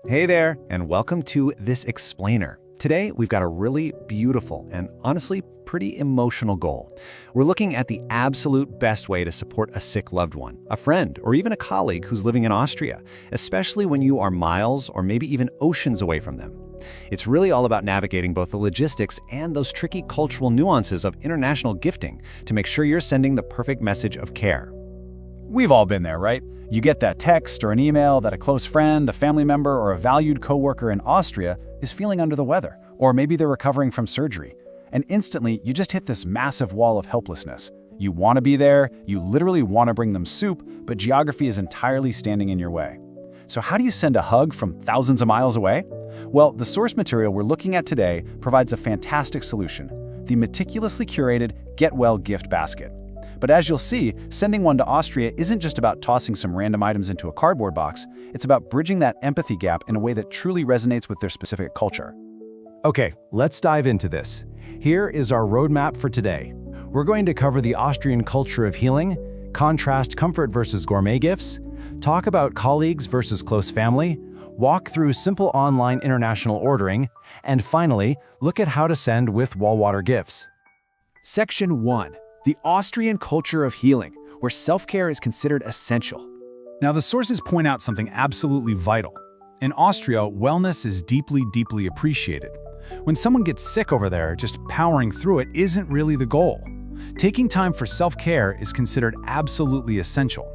Hey there, and welcome to This Explainer. Today, we've got a really beautiful and honestly pretty emotional goal. We're looking at the absolute best way to support a sick loved one, a friend, or even a colleague who's living in Austria, especially when you are miles or maybe even oceans away from them. It's really all about navigating both the logistics and those tricky cultural nuances of international gifting to make sure you're sending the perfect message of care. We've all been there, right? You get that text or an email that a close friend, a family member, or a valued coworker in Austria is feeling under the weather, or maybe they're recovering from surgery. And instantly, you just hit this massive wall of helplessness. You want to be there, you literally want to bring them soup, but geography is entirely standing in your way. So how do you send a hug from thousands of miles away? Well, the source material we're looking at today provides a fantastic solution, the meticulously curated Get Well gift basket. But as you'll see, sending one to Austria isn't just about tossing some random items into a cardboard box, it's about bridging that empathy gap in a way that truly resonates with their specific culture. Okay, let's dive into this. Here is our roadmap for today. We're going to cover the Austrian culture of healing, contrast comfort versus gourmet gifts, talk about colleagues versus close family, walk through simple online international ordering, and finally, look at how to send with Walwater Gifts. Section 1. The Austrian culture of healing, where self-care is considered essential. Now, the sources point out something absolutely vital. In Austria, wellness is deeply appreciated. When someone gets sick over there, just powering through it isn't really the goal. Taking time for self-care is considered absolutely essential.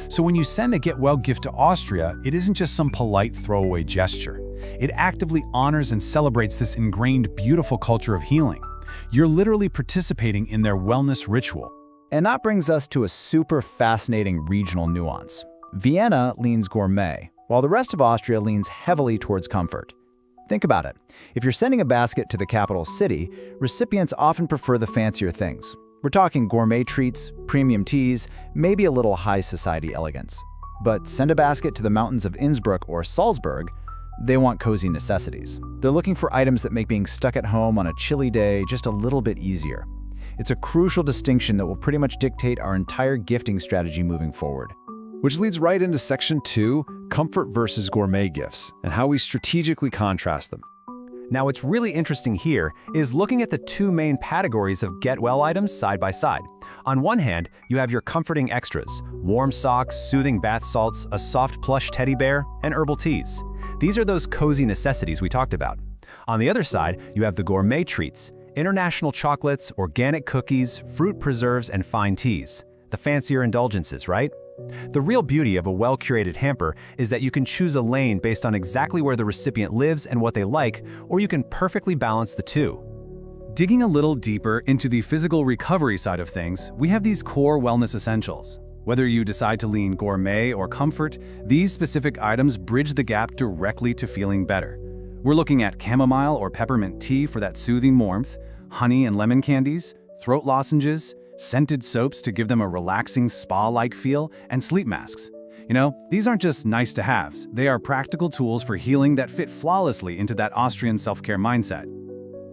So when you send a Get Well gift to Austria, it isn't just some polite throwaway gesture. It actively honors and celebrates this ingrained, beautiful culture of healing. You're literally participating in their wellness ritual. And that brings us to a super fascinating regional nuance. Vienna leans gourmet, while the rest of Austria leans heavily towards comfort. Think about it. If you're sending a basket to the capital city, recipients often prefer the fancier things. We're talking gourmet treats, premium teas, maybe a little high society elegance. But send a basket to the mountains of Innsbruck or Salzburg, they want cozy necessities. They're looking for items that make being stuck at home on a chilly day just a little bit easier. It's a crucial distinction that will pretty much dictate our entire gifting strategy moving forward. Which leads right into Section 2, comfort versus gourmet gifts, and how we strategically contrast them. Now, what's really interesting here is looking at the two main categories of Get Well items side by side. On one hand, you have your comforting extras, warm socks, soothing bath salts, a soft plush teddy bear, and herbal teas. These are those cozy necessities we talked about. On the other side, you have the gourmet treats, international chocolates, organic cookies, fruit preserves, and fine teas. The fancier indulgences, right? The real beauty of a well-curated hamper is that you can choose a lane based on exactly where the recipient lives and what they like, or you can perfectly balance the two. Digging a little deeper into the physical recovery side of things, we have these core wellness essentials. Whether you decide to lean gourmet or comfort, these specific items bridge the gap directly to feeling better. We're looking at chamomile or peppermint tea for that soothing warmth, honey and lemon candies, throat lozenges, scented soaps to give them a relaxing spa-like feel, and sleep masks. You know, these aren't just nice-to-haves. They are practical tools for healing that fit flawlessly into that Austrian self-care mindset.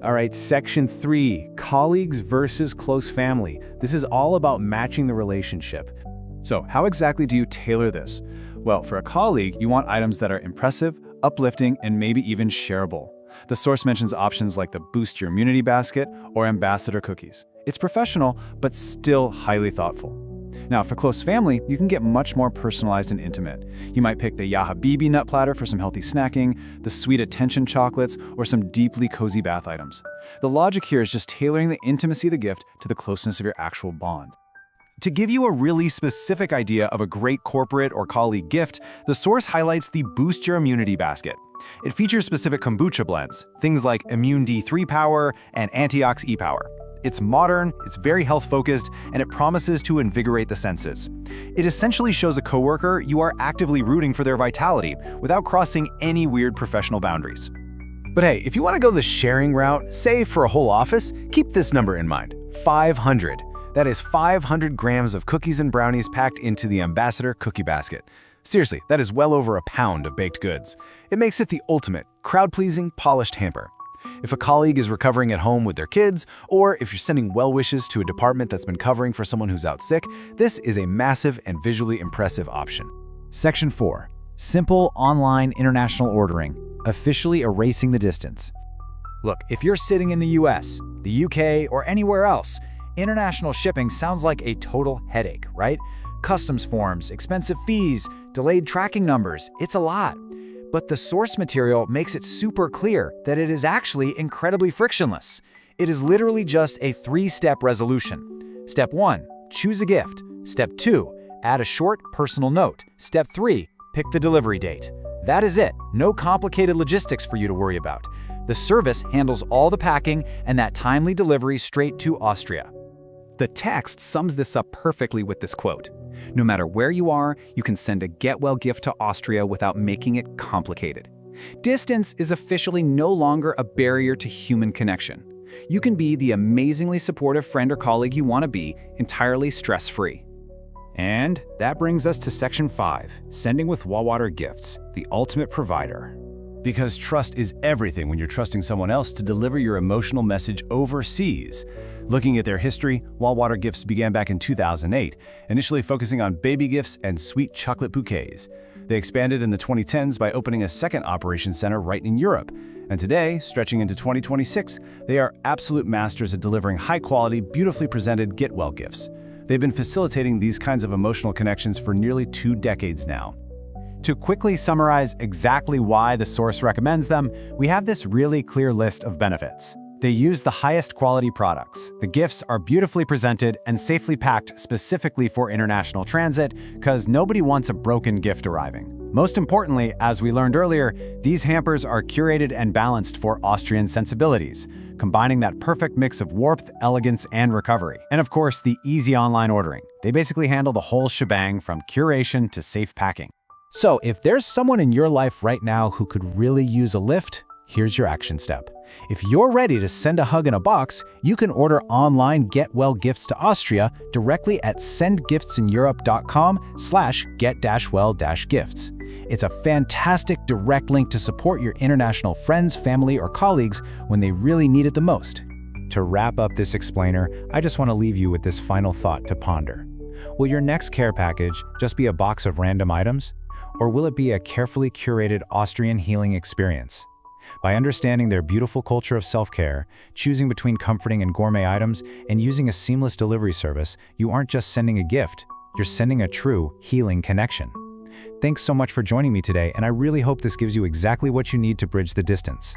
All right, Section 3, colleagues versus close family. This is all about matching the relationship. So how exactly do you tailor this? Well, for a colleague, you want items that are impressive, uplifting, and maybe even shareable. The source mentions options like the Boost Your Immunity basket or Ambassador cookies. It's professional, but still highly thoughtful. Now, for close family, you can get much more personalized and intimate. You might pick the Ya Habibi nut platter for some healthy snacking, the sweet attention chocolates, or some deeply cozy bath items. The logic here is just tailoring the intimacy of the gift to the closeness of your actual bond. To give you a really specific idea of a great corporate or colleague gift, the source highlights the Boost Your Immunity basket. It features specific kombucha blends, things like Immune D3 Power and Antiox E Power. It's modern, it's very health-focused, and it promises to invigorate the senses. It essentially shows a coworker you are actively rooting for their vitality without crossing any weird professional boundaries. But hey, if you want to go the sharing route, say for a whole office, keep this number in mind, 500. That is 500 grams of cookies and brownies packed into the Ambassador cookie basket. Seriously, that is well over a pound of baked goods. It makes it the ultimate, crowd-pleasing, polished hamper. If a colleague is recovering at home with their kids, or if you're sending well wishes to a department that's been covering for someone who's out sick, this is a massive and visually impressive option. Section 4. Simple online international ordering, officially erasing the distance. Look, if you're sitting in the US, the UK, or anywhere else, international shipping sounds like a total headache, right? Customs forms, expensive fees, delayed tracking numbers, it's a lot. But the source material makes it super clear that it is actually incredibly frictionless. It is literally just a 3-step resolution. Step 1, choose a gift. Step 2, add a short personal note. Step 3, pick the delivery date. That is it. No complicated logistics for you to worry about. The service handles all the packing and that timely delivery straight to Austria. The text sums this up perfectly with this quote. No matter where you are, you can send a get-well gift to Austria without making it complicated. Distance is officially no longer a barrier to human connection. You can be the amazingly supportive friend or colleague you want to be, entirely stress-free. And that brings us to Section 5, Sending with Walwater Gifts, the ultimate provider. Because trust is everything when you're trusting someone else to deliver your emotional message overseas. Looking at their history, Walwater Gifts began back in 2008, initially focusing on baby gifts and sweet chocolate bouquets. They expanded in the 2010s by opening a second operations center right in Europe. And today, stretching into 2026, they are absolute masters at delivering high-quality, beautifully presented get-well gifts. They've been facilitating these kinds of emotional connections for nearly 2 decades now. To quickly summarize exactly why the source recommends them, we have this really clear list of benefits. They use the highest quality products. The gifts are beautifully presented and safely packed specifically for international transit, because nobody wants a broken gift arriving. Most importantly, as we learned earlier, these hampers are curated and balanced for Austrian sensibilities, combining that perfect mix of warmth, elegance, and recovery. And of course, the easy online ordering. They basically handle the whole shebang from curation to safe packing. So if there's someone in your life right now who could really use a lift, here's your action step. If you're ready to send a hug in a box, you can order online get-well gifts to Austria directly at sendgiftsineurope.com/get-well-gifts. It's a fantastic direct link to support your international friends, family, or colleagues when they really need it the most. To wrap up this explainer, I just want to leave you with this final thought to ponder. Will your next care package just be a box of random items? Or will it be a carefully curated Austrian healing experience? By understanding their beautiful culture of self-care, choosing between comforting and gourmet items, and using a seamless delivery service, you aren't just sending a gift, you're sending a true healing connection. Thanks so much for joining me today, and I really hope this gives you exactly what you need to bridge the distance.